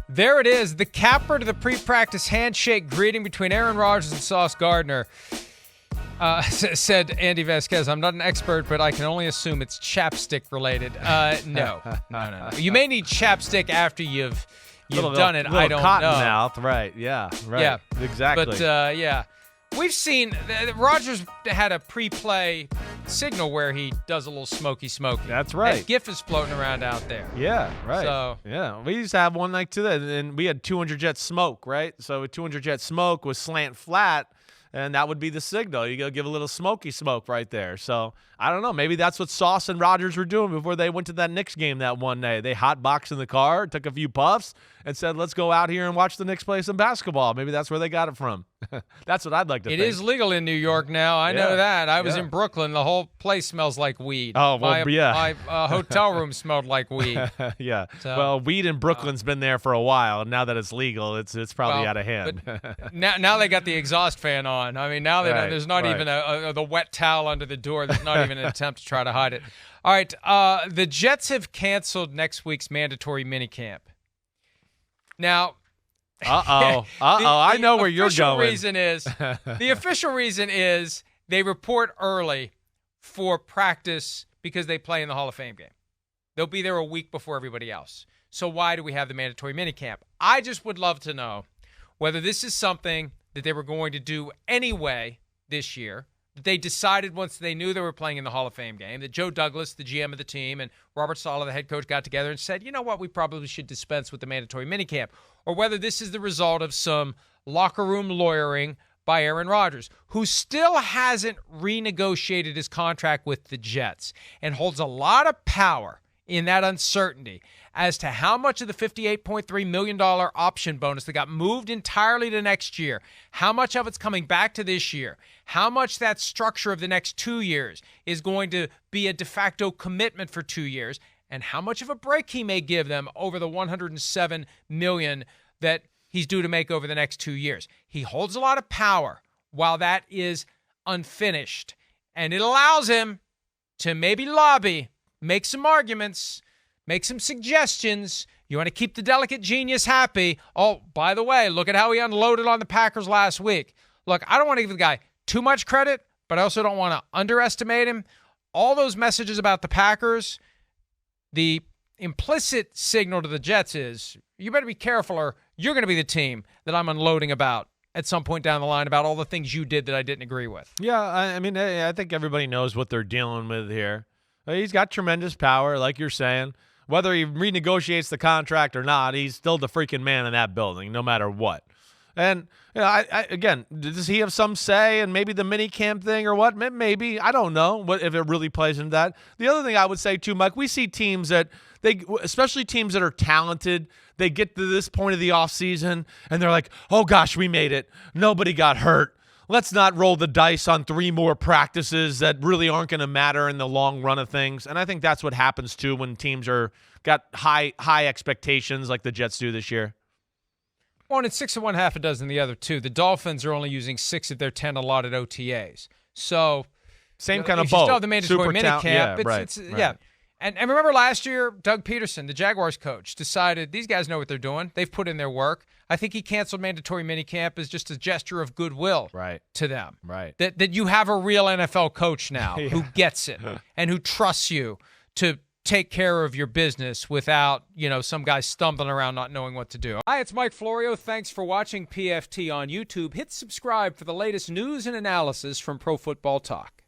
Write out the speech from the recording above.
There it is, the capper to the pre-practice handshake greeting between Aaron Rodgers and Sauce Gardner. Said Andy Vasquez, I'm not an expert, but I can only assume it's chapstick related. No. You may need chapstick after you've done it. I don't know. Cottonmouth, right? Yeah, right. Yeah, exactly. But yeah, we've seen Rodgers had a pre-play signal where he does a little smoky. That's right. That GIF is floating around out there. Yeah, right. So yeah, we used to have one like that, and we had 200 jet smoke, right? So 200 jet smoke was slant flat. And that would be the signal. You go give a little smoky smoke right there. So, I don't know. Maybe that's what Sauce and Rodgers were doing before they went to that Knicks game that one day. They hotboxed in the car, took a few puffs, and said, let's go out here and watch the Knicks play some basketball. Maybe that's where they got it from. That's what I'd like to think. It is legal in New York now. I know that. I was in Brooklyn. The whole place smells like weed. Oh, well, my hotel room smelled like weed. Yeah. So, well, weed in Brooklyn's been there for a while, and now that it's legal, it's probably out of hand. now they got the exhaust fan on. I mean, now there's not even the wet towel under the door. There's not even an attempt to try to hide it. All right. The Jets have canceled next week's mandatory minicamp. Now, I know where you're going. The official reason is they report early for practice because they play in the Hall of Fame game. They'll be there a week before everybody else. So why do we have the mandatory minicamp? I just would love to know whether this is something that they were going to do anyway this year, that they decided once they knew they were playing in the Hall of Fame game, that Joe Douglas, the GM of the team, and Robert Saleh, the head coach, got together and said, you know what, we probably should dispense with the mandatory minicamp, or whether this is the result of some locker room lawyering by Aaron Rodgers, who still hasn't renegotiated his contract with the Jets and holds a lot of power in that uncertainty as to how much of the $58.3 million option bonus that got moved entirely to next year, how much of it's coming back to this year, how much that structure of the next 2 years is going to be a de facto commitment for 2 years, and how much of a break he may give them over the $107 million that he's due to make over the next 2 years. He holds a lot of power while that is unfinished, and it allows him to maybe lobby, make some arguments, make some suggestions. You want to keep the delicate genius happy. Oh, by the way, look at how he unloaded on the Packers last week. Look, I don't want to give the guy too much credit, but I also don't want to underestimate him. All those messages about the Packers, the implicit signal to the Jets is, you better be careful or you're going to be the team that I'm unloading about at some point down the line about all the things you did that I didn't agree with. Yeah, I mean, I think everybody knows what they're dealing with here. He's got tremendous power, like you're saying. Whether he renegotiates the contract or not, he's still the freaking man in that building, no matter what. And again, does he have some say in maybe the mini camp thing or what? Maybe. I don't know if it really plays into that. The other thing I would say too, Mike, we see teams that especially teams that are talented, they get to this point of the offseason and they're like, oh gosh, we made it. Nobody got hurt. Let's not roll the dice on 3 more practices that really aren't going to matter in the long run of things. And I think that's what happens too when teams got high expectations like the Jets do this year. Well, and it's 6 of one, half a dozen the other two. The Dolphins are only using 6 of their 10 allotted OTAs. So same kind of boat. boat. Still have the mandatory minicamp. Right. Yeah. And remember last year, Doug Peterson, the Jaguars coach, decided these guys know what they're doing. They've put in their work. I think he canceled mandatory minicamp as just a gesture of goodwill to them. Right. That you have a real NFL coach now who gets it and who trusts you to take care of your business without, some guy stumbling around not knowing what to do. Hi, it's Mike Florio. Thanks for watching PFT on YouTube. Hit subscribe for the latest news and analysis from Pro Football Talk.